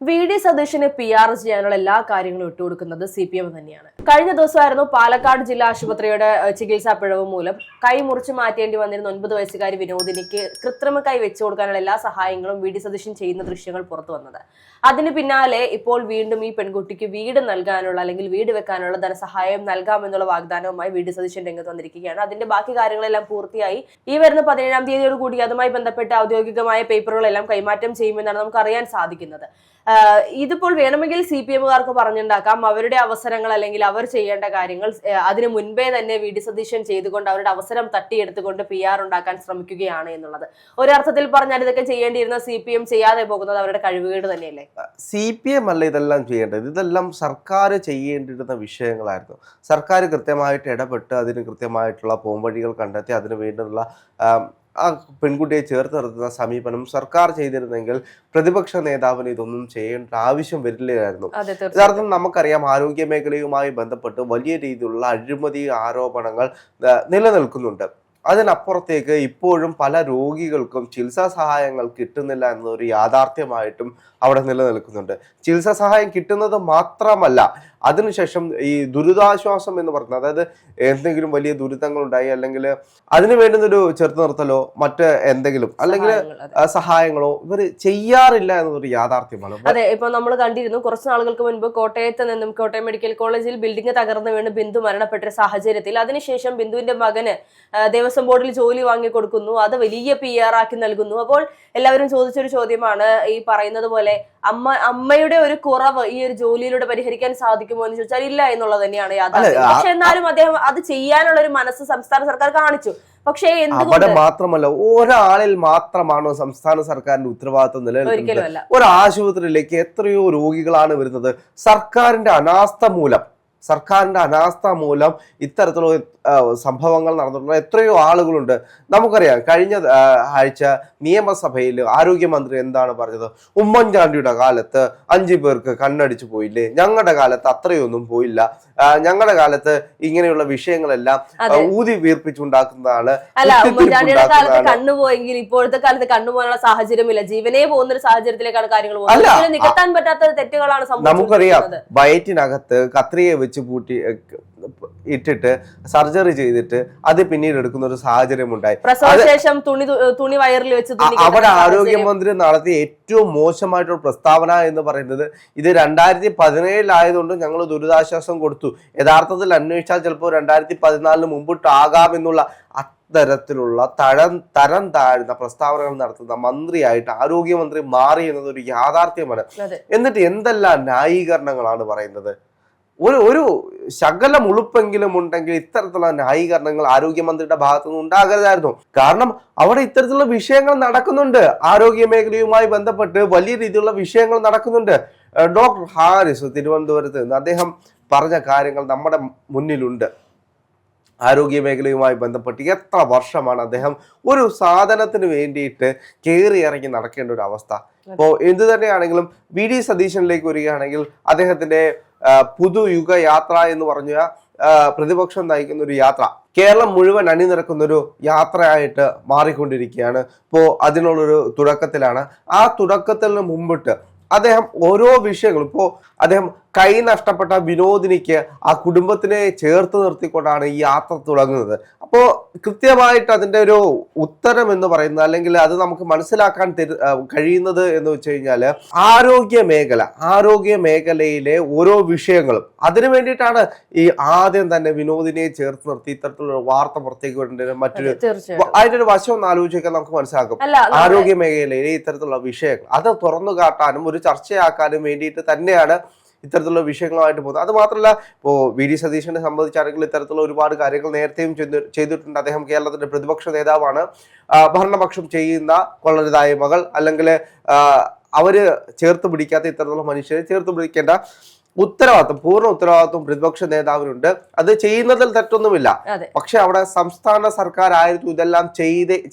VD. സതീശന് PR ചെയ്യാനുള്ള എല്ലാ കാര്യങ്ങളും ഇട്ടുകൊടുക്കുന്നത് CPM തന്നെയാണ്. കഴിഞ്ഞ ദിവസമായിരുന്നു പാലക്കാട് ജില്ലാ ആശുപത്രിയുടെ ചികിത്സാ പിഴവ് മൂലം കൈ മുറിച്ചു മാറ്റേണ്ടി വന്നിരുന്ന 9 വയസ്സുകാരി വിനോദിനിക്ക് കൃത്രിമ കൈ വെച്ചു കൊടുക്കാനുള്ള എല്ലാ സഹായങ്ങളും വി.ഡി. സതീശൻ ചെയ്യുന്ന ദൃശ്യങ്ങൾ പുറത്തു വന്നത്. അതിന് പിന്നാലെ ഇപ്പോൾ വീണ്ടും ഈ പെൺകുട്ടിക്ക് വീട് നൽകാനുള്ള അല്ലെങ്കിൽ വീട് വെക്കാനുള്ള ധനസഹായം നൽകാമെന്നുള്ള വാഗ്ദാനവുമായി വി.ഡി. സതീശൻ രംഗത്ത് വന്നിരിക്കുകയാണ്. അതിന്റെ ബാക്കി കാര്യങ്ങളെല്ലാം പൂർത്തിയായി ഈ വരുന്ന 17-ാം തീയതിയോട് കൂടി അതുമായി ബന്ധപ്പെട്ട ഔദ്യോഗികമായ പേപ്പറുകളെല്ലാം കൈമാറ്റം ചെയ്യുമെന്നാണ് നമുക്ക് അറിയാൻ സാധിക്കുന്നത്. ഇതിപ്പോൾ വേണമെങ്കിൽ CPM-കാർക്ക് പറഞ്ഞുണ്ടാക്കാം അവരുടെ അവസരങ്ങൾ അല്ലെങ്കിൽ അവർ ചെയ്യേണ്ട കാര്യങ്ങൾ അതിനു മുൻപേ തന്നെ വി.ഡി. സതീശൻ ചെയ്തുകൊണ്ട് അവരുടെ അവസരം തട്ടിയെടുത്തുകൊണ്ട് PR ഉണ്ടാക്കാൻ ശ്രമിക്കുകയാണ് എന്നുള്ളത്. ഒരർത്ഥത്തിൽ പറഞ്ഞാൽ ഇതൊക്കെ ചെയ്യേണ്ടിയിരുന്ന CPM ചെയ്യാതെ പോകുന്നത് അവരുടെ കഴിവുകേട് തന്നെയല്ലേ? CPM അല്ല ഇതെല്ലാം ചെയ്യേണ്ടത്, ഇതെല്ലാം സർക്കാർ ചെയ്യേണ്ടിയിരുന്ന വിഷയങ്ങളായിരുന്നു. സർക്കാർ കൃത്യമായിട്ട് ഇടപെട്ട് അതിന് കൃത്യമായിട്ടുള്ള പോംവഴികൾ കണ്ടെത്തി അതിന് വേണ്ടിയുള്ള ആ പെൺകുട്ടിയെ ചേർത്ത് നിർത്തുന്ന സമീപനം സർക്കാർ ചെയ്തിരുന്നെങ്കിൽ പ്രതിപക്ഷ നേതാവിന് ഇതൊന്നും ചെയ്യേണ്ട ആവശ്യം വരില്ലായിരുന്നു. യഥാർത്ഥം നമുക്കറിയാം, ആരോഗ്യ മേഖലയുമായി ബന്ധപ്പെട്ട് വലിയ രീതിയിലുള്ള അഴിമതി ആരോപണങ്ങൾ നിലനിൽക്കുന്നുണ്ട്. അതിനപ്പുറത്തേക്ക് ഇപ്പോഴും പല രോഗികൾക്കും ചികിത്സാ സഹായങ്ങൾ കിട്ടുന്നില്ല എന്നതൊരു യാഥാർത്ഥ്യമായിട്ടും അവിടെ നിലനിൽക്കുന്നുണ്ട്. ചികിത്സാ സഹായം കിട്ടുന്നത് മാത്രമല്ല, അതിനുശേഷം ഈ ദുരിതാശ്വാസം എന്ന് പറയുന്നത്, അതായത് എന്തെങ്കിലും വലിയ ദുരിതങ്ങൾ ഉണ്ടായി അല്ലെങ്കിൽ അതിന് വേണ്ടുന്നൊരു ചെറുത്ത് നിർത്തലോ മറ്റ് എന്തെങ്കിലും അല്ലെങ്കിൽ സഹായങ്ങളോ ഇവർ ചെയ്യാറില്ല എന്നതൊരു യാഥാർത്ഥ്യമാണ്. അതെ, ഇപ്പൊ നമ്മൾ കണ്ടിരുന്നു കുറച്ച് നാളുകൾക്ക് മുൻപ് കോട്ടയത്ത് നിന്നും കോട്ടയം മെഡിക്കൽ കോളേജിൽ ബിൽഡിംഗ് തകർന്നു വീണ് ബിന്ദു മരണപ്പെട്ട സാഹചര്യത്തിൽ അതിനുശേഷം ബിന്ദുവിന്റെ മകന് ദേവസ്വം ബോർഡിൽ ജോലി വാങ്ങി കൊടുക്കുന്നു, അത് വലിയ PR ആക്കി നൽകുന്നു. അപ്പോൾ എല്ലാവരും ചോദിച്ചൊരു ചോദ്യമാണ്, ഈ പറയുന്നത് പോലെ അമ്മയുടെ ഒരു കുറവ് ഈ ഒരു ജോലിയിലൂടെ പരിഹരിക്കാൻ സാധിക്കുമോ എന്ന് ചോദിച്ചാൽ ഇല്ല എന്നുള്ളത് തന്നെയാണ് യാഥാർത്ഥ്യം. പക്ഷെ എന്നാലും അദ്ദേഹം അത് ചെയ്യാനുള്ള ഒരു മനസ്സ് സംസ്ഥാന സർക്കാർ കാണിച്ചു. പക്ഷേ അവിടെ മാത്രമല്ല, ഒരാളിൽ മാത്രമാണോ സംസ്ഥാന സർക്കാരിന്റെ ഉത്തരവാദിത്വം നിലനിൽക്കുന്നത്? ഒരു ആശുപത്രിയിലേക്ക് എത്രയോ രോഗികളാണ് വരുന്നത്. സർക്കാരിന്റെ അനാസ്ഥ മൂലം ഇത്തരത്തിലുള്ള സംഭവങ്ങൾ നടന്നിട്ടുള്ള എത്രയോ ആളുകളുണ്ട്. നമുക്കറിയാം, കഴിഞ്ഞ ആഴ്ച നിയമസഭയിൽ ആരോഗ്യമന്ത്രി എന്താണ് പറഞ്ഞത്? ഉമ്മൻചാണ്ടിയുടെ കാലത്ത് 5 പേർക്ക് കണ്ണടിച്ചു പോയില്ലേ, ഞങ്ങളുടെ കാലത്ത് അത്രയൊന്നും പോയില്ല, ഞങ്ങളുടെ കാലത്ത് ഇങ്ങനെയുള്ള വിഷയങ്ങളെല്ലാം ഊതി വീർപ്പിച്ചുണ്ടാക്കുന്നതാണ്. അല്ല, ഉമ്മൻചാണ്ടിയുടെ കാലത്ത് കണ്ണുപോയെങ്കിൽ ഇപ്പോഴത്തെ കാലത്ത് കണ്ണുപോകാനുള്ള സാഹചര്യമില്ല, ജീവനെ പോകുന്ന ഒരു സാഹചര്യത്തിലേക്കാണ് കാര്യങ്ങൾ പോകുന്നത്. നികത്താൻ പറ്റാത്ത തെറ്റുകളാണ് സംഭവിച്ചത്. നമുക്കറിയാം, വയറ്റിനകത്ത് കത്രികയെ വെച്ച് പൂട്ടി ഇട്ടിട്ട് സർജറി ചെയ്തിട്ട് അത് പിന്നീട് എടുക്കുന്ന ഒരു സാഹചര്യം ഉണ്ടായി. പ്രസവശേഷം തുണി വയറിൽ വെച്ച് അവിടെ ആരോഗ്യമന്ത്രി നടത്തിയ ഏറ്റവും മോശമായിട്ടുള്ള പ്രസ്താവന എന്ന് പറയുന്നത്, ഇത് 2017 ആയതുകൊണ്ട് ഞങ്ങൾ ദുരിതാശ്വാസം കൊടുത്തു, യഥാർത്ഥത്തിൽ അന്വേഷിച്ചാൽ ചിലപ്പോൾ 2014 മുമ്പിട്ടാകാമെന്നുള്ള അത്തരത്തിലുള്ള തരം താഴ്ന്ന പ്രസ്താവനകൾ നടത്തുന്ന മന്ത്രിയായിട്ട് ആരോഗ്യമന്ത്രി മാറി എന്നതൊരു യാഥാർത്ഥ്യമാണ്. എന്നിട്ട് എന്തെല്ലാം ന്യായീകരണങ്ങളാണ് പറയുന്നത്? ഒരു ശകലം ഉളുപ്പെങ്കിലും ഉണ്ടെങ്കിൽ ഇത്തരത്തിലുള്ള ന്യായീകരണങ്ങൾ ആരോഗ്യമന്ത്രിയുടെ ഭാഗത്തുനിന്ന് ഉണ്ടാകരുതായിരുന്നു. കാരണം അവിടെ ഇത്തരത്തിലുള്ള വിഷയങ്ങൾ നടക്കുന്നുണ്ട്. ആരോഗ്യ മേഖലയുമായി ബന്ധപ്പെട്ട് വലിയ രീതിയിലുള്ള വിഷയങ്ങൾ നടക്കുന്നുണ്ട്. ഡോക്ടർ ഹാരിസ് തിരുവനന്തപുരത്ത് നിന്ന് അദ്ദേഹം പറഞ്ഞ കാര്യങ്ങൾ നമ്മുടെ മുന്നിലുണ്ട്. ആരോഗ്യ മേഖലയുമായി ബന്ധപ്പെട്ട് എത്ര വർഷമാണ് അദ്ദേഹം ഒരു സാധനത്തിന് വേണ്ടിയിട്ട് കയറി ഇറങ്ങി നടക്കേണ്ട ഒരു അവസ്ഥ. ഇപ്പോൾ എന്തു തന്നെയാണെങ്കിലും വി.ഡി. സതീശനിലേക്ക് വരികയാണെങ്കിൽ അദ്ദേഹത്തിന്റെ പുതുയുഗ യാത്ര എന്ന് പറഞ്ഞ പ്രതിപക്ഷം നയിക്കുന്ന ഒരു യാത്ര കേരളം മുഴുവൻ അണിനിരക്കുന്ന ഒരു യാത്രയായിട്ട് മാറിക്കൊണ്ടിരിക്കുകയാണ്. ഇപ്പോൾ അതിനുള്ളൊരു തുടക്കത്തിലാണ്. ആ തുടക്കത്തിന് മുമ്പിട്ട് അദ്ദേഹം ഓരോ വിഷയങ്ങളും, ഇപ്പോൾ അദ്ദേഹം കൈ നഷ്ടപ്പെട്ട വിനോദിനിക്ക് ആ കുടുംബത്തിനെ ചേർത്ത് നിർത്തിക്കൊണ്ടാണ് ഈ യാത്ര തുടങ്ങുന്നത്. അപ്പോൾ കൃത്യമായിട്ട് അതിൻ്റെ ഒരു ഉത്തരം എന്ന് പറയുന്നത്, അല്ലെങ്കിൽ അത് നമുക്ക് മനസ്സിലാക്കാൻ കഴിയുന്നത് എന്ന് വെച്ച് കഴിഞ്ഞാൽ ആരോഗ്യ മേഖലയിലെ ഓരോ വിഷയങ്ങളും അതിനു വേണ്ടിയിട്ടാണ് ഈ ആദ്യം തന്നെ വിനോദിനെ ചേർത്ത് നിർത്തി ഇത്തരത്തിലുള്ള വാർത്ത പുറത്തേക്ക് വിടേണ്ടത്. മറ്റൊരു അതിൻ്റെ ഒരു വശം ഒന്ന് ആലോചിക്കാൻ നമുക്ക് മനസ്സിലാക്കും. ആരോഗ്യ മേഖലയിലെ ഇത്തരത്തിലുള്ള വിഷയങ്ങൾ അത് തുറന്നു കാട്ടാനും ഒരു ചർച്ചയാക്കാനും വേണ്ടിയിട്ട് തന്നെയാണ് ഇത്തരത്തിലുള്ള വിഷയങ്ങളുമായിട്ട് പോകുന്നത്. അത് മാത്രമല്ല, ഇപ്പോൾ വി.ഡി. സതീശനെ സംബന്ധിച്ചാണെങ്കിൽ ഇത്തരത്തിലുള്ള ഒരുപാട് കാര്യങ്ങൾ നേരത്തെയും ചെയ്തിട്ടുണ്ട്. അദ്ദേഹം കേരളത്തിന്റെ പ്രതിപക്ഷ നേതാവാണ്. ഭരണപക്ഷം ചെയ്യുന്ന കൊള്ളരുതായ്മകൾ അല്ലെങ്കിൽ അവര് ചേർത്ത് പിടിക്കാത്ത ഇത്തരത്തിലുള്ള മനുഷ്യരെ ചേർത്ത് പിടിക്കേണ്ട പൂർണ്ണ ഉത്തരവാദിത്വം പ്രതിപക്ഷ നേതാവിനുണ്ട്. അത് ചെയ്യുന്നതിൽ തെറ്റൊന്നുമില്ല. പക്ഷെ അവിടെ സംസ്ഥാന സർക്കാർ ആയിരുന്നു ഇതെല്ലാം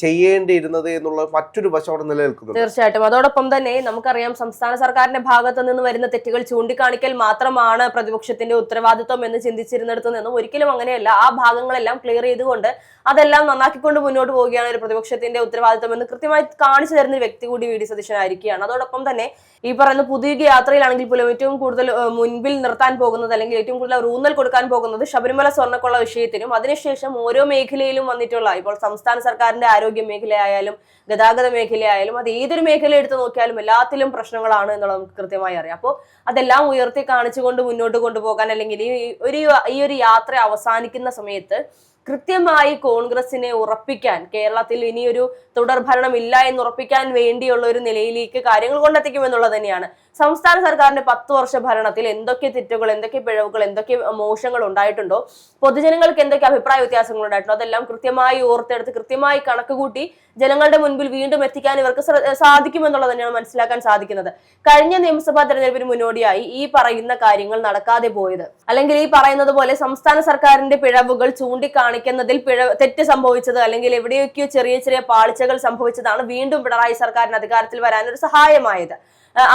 ചെയ്യേണ്ടിയിരുന്നത് എന്നുള്ള മറ്റൊരു വശം അവിടെ നിലനിൽക്കുന്നു. തീർച്ചയായിട്ടും. അതോടൊപ്പം തന്നെ നമുക്കറിയാം, സംസ്ഥാന സർക്കാരിന്റെ ഭാഗത്ത് നിന്ന് വരുന്ന തെറ്റുകൾ ചൂണ്ടിക്കാണിക്കൽ മാത്രമാണ് പ്രതിപക്ഷത്തിന്റെ ഉത്തരവാദിത്വം എന്ന് ചിന്തിച്ചിരുന്നിടത്ത് നിന്നും ഒരിക്കലും അങ്ങനെയല്ല. ആ ഭാഗങ്ങളെല്ലാം ക്ലിയർ ചെയ്തുകൊണ്ട് അതെല്ലാം നന്നാക്കിക്കൊണ്ട് മുന്നോട്ട് പോവുകയാണ് ഒരു പ്രതിപക്ഷത്തിന്റെ ഉത്തരവാദിത്വം എന്ന് കൃത്യമായി കാണിച്ചു തരുന്ന ഒരു വ്യക്തി കൂടി വി.ഡി. സതീശനായിരിക്കുകയാണ്. അതോടൊപ്പം തന്നെ ഈ പറയുന്ന പുതിയ യാത്രയിലാണെങ്കിൽ പോലും ഏറ്റവും കൂടുതൽ മുൻപിൽ നിർത്താൻ പോകുന്നത് അല്ലെങ്കിൽ ഏറ്റവും കൂടുതൽ ഊന്നൽ കൊടുക്കാൻ പോകുന്നത് ശബരിമല സ്വർണ്ണക്കൊള്ള വിഷയത്തിനും അതിനുശേഷം ഓരോ മേഖലയിലും വന്നിട്ടുള്ള, ഇപ്പോൾ സംസ്ഥാന സർക്കാരിന്റെ ആരോഗ്യ മേഖലയായാലും ഗതാഗത മേഖലയായാലും അത് ഏതൊരു മേഖല എടുത്ത് നോക്കിയാലും എല്ലാത്തിലും പ്രശ്നങ്ങളാണ് എന്നുള്ളത് നമുക്ക് കൃത്യമായി അറിയാം. അപ്പോൾ അതെല്ലാം ഉയർത്തി കാണിച്ചുകൊണ്ട് മുന്നോട്ട് കൊണ്ടുപോകാൻ അല്ലെങ്കിൽ ഈ ഒരു യാത്ര അവസാനിക്കുന്ന സമയത്ത് കൃത്യമായി കോൺഗ്രസിനെ ഉറപ്പിക്കാൻ, കേരളത്തിൽ ഇനിയൊരു തുടർ ഭരണം ഇല്ല എന്ന് ഉറപ്പിക്കാൻ വേണ്ടിയുള്ള ഒരു നിലയിലേക്ക് കാര്യങ്ങൾ കൊണ്ടെത്തിക്കുമെന്നുള്ളത് തന്നെയാണ്. സംസ്ഥാന സർക്കാരിന്റെ 10 വർഷ ഭരണത്തിൽ എന്തൊക്കെ തെറ്റുകൾ, എന്തൊക്കെ പിഴവുകൾ, എന്തൊക്കെ മോശങ്ങൾ ഉണ്ടായിട്ടുണ്ടോ, പൊതുജനങ്ങൾക്ക് എന്തൊക്കെ അഭിപ്രായ വ്യത്യാസങ്ങൾ ഉണ്ടായിട്ടുണ്ടോ, അതെല്ലാം കൃത്യമായി ഓർത്തെടുത്ത് കൃത്യമായി കണക്ക് കൂട്ടി ജനങ്ങളുടെ മുൻപിൽ വീണ്ടും എത്തിക്കാൻ ഇവർക്ക് സാധിക്കുമെന്നുള്ളത് തന്നെയാണ് മനസ്സിലാക്കാൻ സാധിക്കുന്നത്. കഴിഞ്ഞ നിയമസഭാ തെരഞ്ഞെടുപ്പിന് മുന്നോടിയായി ഈ പറയുന്ന കാര്യങ്ങൾ നടക്കാതെ പോയത്, അല്ലെങ്കിൽ ഈ പറയുന്നത് പോലെ സംസ്ഥാന സർക്കാരിന്റെ പിഴവുകൾ ചൂണ്ടിക്കാണിക്കുന്നതിൽ തെറ്റ് സംഭവിച്ചത്, അല്ലെങ്കിൽ എവിടെയൊക്കെയോ ചെറിയ ചെറിയ പാളിച്ചകൾ സംഭവിച്ചതാണ് വീണ്ടും പിണറായി സർക്കാരിന് അധികാരത്തിൽ വരാൻ ഒരു സഹായമായത്.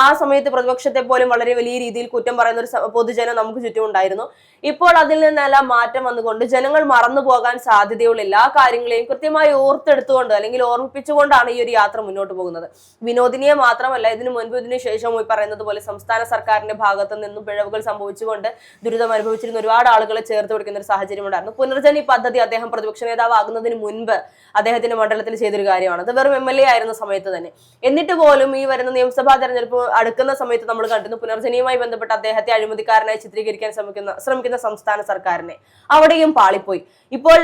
ആ സമയത്ത് പ്രതിപക്ഷത്തെ പോലും വളരെ വലിയ രീതിയിൽ കുറ്റം പറയുന്ന ഒരു പൊതുജനം നമുക്ക് ചുറ്റും ഉണ്ടായിരുന്നു. ഇപ്പോൾ അതിൽ നിന്നെല്ലാം മാറ്റം വന്നുകൊണ്ട് ജനങ്ങൾ മറന്നു പോകാൻ സാധ്യതയുള്ള എല്ലാ കാര്യങ്ങളെയും കൃത്യമായി ഓർത്തെടുത്തുകൊണ്ട് അല്ലെങ്കിൽ ഓർമ്മിപ്പിച്ചുകൊണ്ടാണ് ഈ ഒരു യാത്ര മുന്നോട്ട് പോകുന്നത്. വിനോദിനിയെ മാത്രമല്ല, ഇതിനു മുൻപ് ഇതിനു ശേഷം ഈ പറയുന്നത് പോലെ സംസ്ഥാന സർക്കാരിന്റെ ഭാഗത്തു നിന്നും പിഴവുകൾ സംഭവിച്ചുകൊണ്ട് ദുരിതം അനുഭവിച്ചിരുന്ന ഒരുപാട് ആളുകളെ ചേർത്ത് പിടിക്കുന്ന ഒരു സാഹചര്യം ഉണ്ടായിരുന്നു. പുനർജനി പദ്ധതി അദ്ദേഹം പ്രതിപക്ഷ നേതാവ് ആകുന്നതിന് മുൻപ് അദ്ദേഹത്തിന്റെ മണ്ഡലത്തിൽ ചെയ്തൊരു കാര്യമാണ്. അത് വെറും MLA ആയിരുന്ന സമയത്ത് തന്നെ. എന്നിട്ട് പോലും ഈ വരുന്ന നിയമസഭാ തെരഞ്ഞെടുപ്പ് അടുക്കുന്ന സമയത്ത് നമ്മൾ കണ്ടിരുന്നു പുനർജനിയുമായി ബന്ധപ്പെട്ട് അദ്ദേഹത്തെ അഴിമതിക്കാരനായി ചിത്രീകരിക്കാൻ ശ്രമിക്കുന്ന സംസ്ഥാന സർക്കാരിനെ. അവിടെയും പാളിപ്പോയി. ഇപ്പോൾ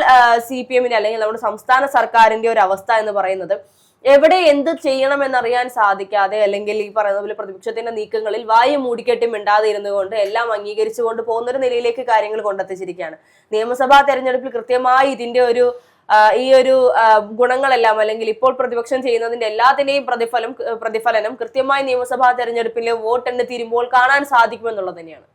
CPM-ന്റെ അല്ലെങ്കിൽ നമ്മുടെ സംസ്ഥാന സർക്കാരിന്റെ ഒരു അവസ്ഥ എന്ന് പറയുന്നത് എവിടെ എന്ത് ചെയ്യണമെന്നറിയാൻ സാധിക്കാതെ, അല്ലെങ്കിൽ ഈ പറയുന്ന പോലെ പ്രതിപക്ഷത്തിന്റെ നീക്കങ്ങളിൽ വായു മൂടിക്കെട്ടി മിണ്ടാതെ ഇരുന്നുകൊണ്ട് എല്ലാം അംഗീകരിച്ചുകൊണ്ട് പോകുന്നൊരു നിലയിലേക്ക് കാര്യങ്ങൾ കൊണ്ടെത്തിച്ചിരിക്കുകയാണ്. നിയമസഭാ തെരഞ്ഞെടുപ്പിൽ കൃത്യമായി ഇതിന്റെ ഈ ഒരു ഗുണങ്ങളെല്ലാം, അല്ലെങ്കിൽ ഇപ്പോൾ പ്രതിപക്ഷം ചെയ്യുന്നതിന്റെ എല്ലാത്തിന്റെയും പ്രതിഫലനം കൃത്യമായി നിയമസഭാ തെരഞ്ഞെടുപ്പിലെ വോട്ടെണ്ണി തീരുമ്പോൾ കാണാൻ സാധിക്കുമെന്നുള്ളത് തന്നെയാണ്.